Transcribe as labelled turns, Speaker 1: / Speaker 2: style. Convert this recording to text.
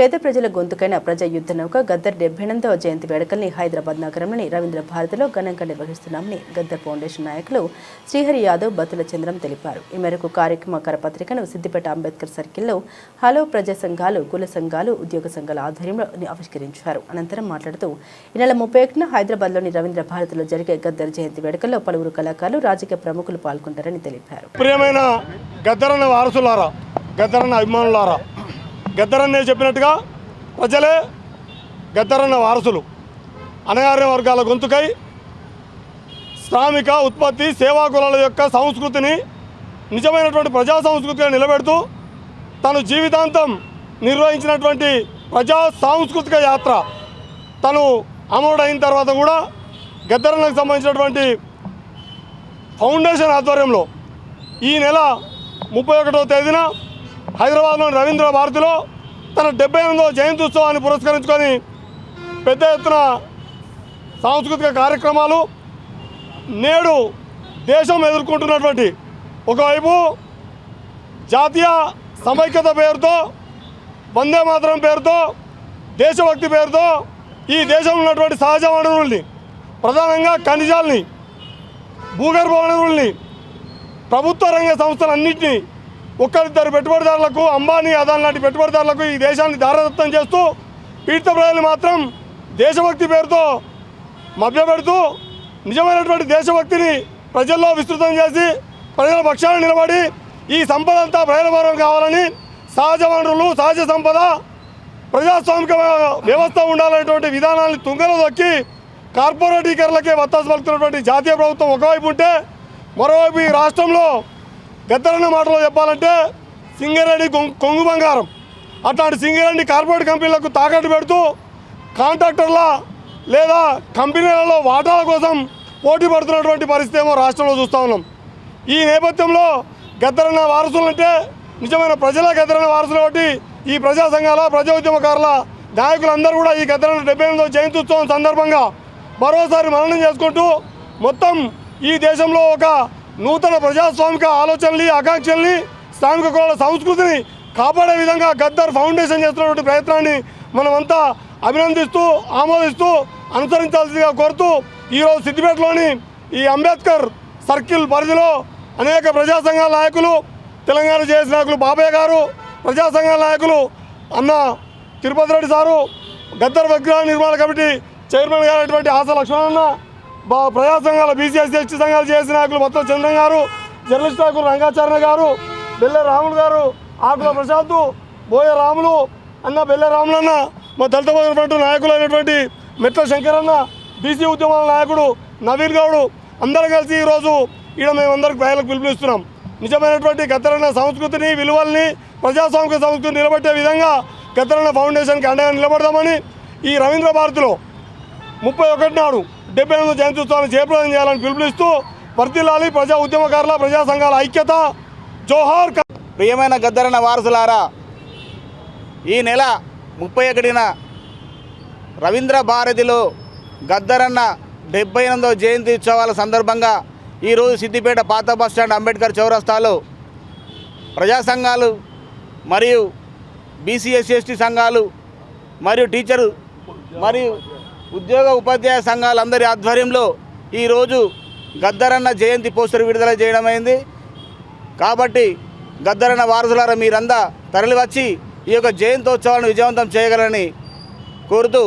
Speaker 1: పేద ప్రజల గొంతుకైన ప్రజా యుద్ధ నౌక గద్దర్ 78వ జయంతి వేడుకల్ని హైదరాబాద్ నగరంలోని రవీంద్ర భారతిలో ఘనంగా నిర్వహిస్తున్నామని గద్దర్ ఫౌండేషన్ నాయకులు శ్రీహరి యాదవ్ బతుల చంద్రం తెలిపారు. ఈ మేరకు కార్యక్రమ కరపత్రికను సిద్దిపేట అంబేద్కర్ సర్కిల్లో హలో ప్రజా సంఘాలు, కుల సంఘాలు, ఉద్యోగ సంఘాల ఆధ్వర్యంలో ఆవిష్కరించారు. అనంతరం మాట్లాడుతూ ఈ నెల 31న హైదరాబాద్లోని రవీంద్ర భారతిలో జరిగే గద్దర్ జయంతి వేడుకల్లో పలువురు కళాకారులు, రాజకీయ ప్రముఖులు పాల్గొంటారని తెలిపారు.
Speaker 2: ప్రియమైన గద్దరన్న వారసులారా, గద్దరన్న అభిమానులారా, గద్దరన్నే చెప్పినట్టుగా ప్రజలే గద్దరన్న వారసులు. అణగారిన వర్గాల గొంతుకై శ్రామిక, ఉత్పత్తి, సేవా కులాల యొక్క సంస్కృతిని నిజమైనటువంటి ప్రజా సంస్కృతిగా నిలబెడుతూ తను జీవితాంతం నిర్వహించినటువంటి ప్రజా సాంస్కృతిక యాత్ర తను అమరుడైన తర్వాత కూడా గద్దరన్నకు సంబంధించినటువంటి ఫౌండేషన్ ఆధ్వర్యంలో ఈ నెల 31వ తేదీన హైదరాబాద్లోని రవీంద్ర భారతిలో తన 78వ జయంతి ఉత్సవాన్ని పురస్కరించుకొని పెద్ద ఎత్తున సాంస్కృతిక కార్యక్రమాలు. నేడు దేశం ఎదుర్కొంటున్నటువంటి ఒకవైపు జాతీయ సమైక్యత పేరుతో, వందే మాతరం పేరుతో, దేశభక్తి పేరుతో ఈ దేశంలో ఉన్నటువంటి సహజ వనరుల్ని, ప్రధానంగా ఖనిజాలని, భూగర్భ వనరుల్ని, ప్రభుత్వ రంగ సంస్థలన్నింటినీ ఒక్కరిద్దరు పెట్టుబడిదారులకు, అంబానీ, అదాని లాంటి పెట్టుబడిదారులకు ఈ దేశాన్ని దారదత్తం చేస్తూ పీడిత ప్రజలు మాత్రం దేశభక్తి పేరుతో మభ్యపెడుతూ నిజమైనటువంటి దేశభక్తిని ప్రజల్లో విస్తృతం చేసి ప్రజల పక్షాన నిలబడి ఈ సంపద అంతా ప్రజల వరం కావాలని, సహజ వనరులు, సహజ సంపద, ప్రజాస్వామిక వ్యవస్థ ఉండాలనేటువంటి విధానాన్ని తుంగలో దొక్కి కార్పొరేటీకరణలకే వత్తాసు పలుకుతున్నటువంటి జాతీయ ప్రభుత్వం ఒకవైపు ఉంటే, మరోవైపు ఈ రాష్ట్రంలో గద్దరన్న మాటలో చెప్పాలంటే సింగరేణి కొంగు బంగారం. అట్లాంటి సింగరేణి కార్పొరేట్ కంపెనీలకు తాకట్టు పెడుతూ కాంట్రాక్టర్ల లేదా కంపెనీలలో వాటాల కోసం పోటీ పడుతున్నటువంటి పరిస్థితి ఏమో రాష్ట్రంలో చూస్తూ ఉన్నాం. ఈ నేపథ్యంలో గద్దరన్న వారసులంటే నిజమైన ప్రజల గద్దరన్న వారసులు కాబట్టి ఈ ప్రజా సంఘాల, ప్రజా ఉద్యమకారుల నాయకులందరూ కూడా ఈ గద్దరన్న 78వ జయంతి ఉత్సవం సందర్భంగా మరోసారి మననం చేసుకుంటూ మొత్తం ఈ దేశంలో ఒక నూతన ప్రజాస్వామిక ఆలోచనల్ని, ఆకాంక్షల్ని, శ్రామిక కులాల సంస్కృతిని కాపాడే విధంగా గద్దర్ ఫౌండేషన్ చేస్తున్నటువంటి ప్రయత్నాన్ని మనమంతా అభినందిస్తూ, ఆమోదిస్తూ, అనుసరించాల్సిందిగా కోరుతూ ఈరోజు సిద్దిపేటలోని ఈ అంబేద్కర్ సర్కిల్ పరిధిలో అనేక ప్రజా సంఘాల నాయకులు, తెలంగాణ జేఏసీ నాయకులు బాబయ్య గారు, ప్రజా సంఘాల నాయకులు అన్న తిరుపతి రెడ్డి సారు, గద్దర్ విగ్రహ నిర్మాణ కమిటీ చైర్మన్ గారైనటువంటి ఆశ లక్ష్మణన్న, ప్రజా సంఘాల బీసీఎస్సీ, ఎస్టీ సంఘాలు చేసిన నాయకులు బత్తుల చంద్రన్ గారు, జర్నలిస్ట్ నాయకులు రంగాచార్య గారు, బెల్లె రాములు గారు, ఆకుల ప్రశాంత్, బోయ రాములు అన్న, బెల్లె రాములన్న, మా దళిత బంధు నాయకులు అయినటువంటి మెట్ల శంకరన్న, బీసీ ఉద్యమాల నాయకుడు నవీన్ గౌడు అందరం కలిసి ఈరోజు ఈడ మేమందరికి ప్రజలకు పిలుపునిస్తున్నాం. నిజమైనటువంటి గద్దరన్న సంస్కృతిని, విలువల్ని, ప్రజాస్వామిక సంస్కృతిని నిలబెట్టే విధంగా గద్దరన్న ఫౌండేషన్కి అండగా నిలబడదామని ఈ రవీంద్ర భారతిలో 31 నాడు 78వ జయంతి ఉత్సవాన్ని జయప్రదం చేయాలని పిలుపునిస్తూ వర్ధిల్లాలి ప్రజా ఉద్యమకారుల, ప్రజా సంఘాల ఐక్యత. జోహార్.
Speaker 3: ప్రియమైన గద్దరన్న వారసులారా, ఈ నెల 31న రవీంద్ర భారతిలో గద్దరన్న 78వ జయంతి ఉత్సవాల సందర్భంగా ఈరోజు సిద్దిపేట పాత బస్టాండ్ అంబేద్కర్ చౌరస్తాలో ప్రజా సంఘాలు మరియు బీసీఎస్సీ, ఎస్టీ సంఘాలు మరియు టీచరు మరియు ఉద్యోగ ఉపాధ్యాయ సంఘాలందరి ఆధ్వర్యంలో ఈరోజు గద్దరన్న జయంతి పోస్టర్ విడుదల చేయడమైంది. కాబట్టి గద్దరన్న వారసులారా మీరంతా తరలివచ్చి ఈ యొక్క జయంతోత్సవాలను విజయవంతం చేయగలరని కోరుతూ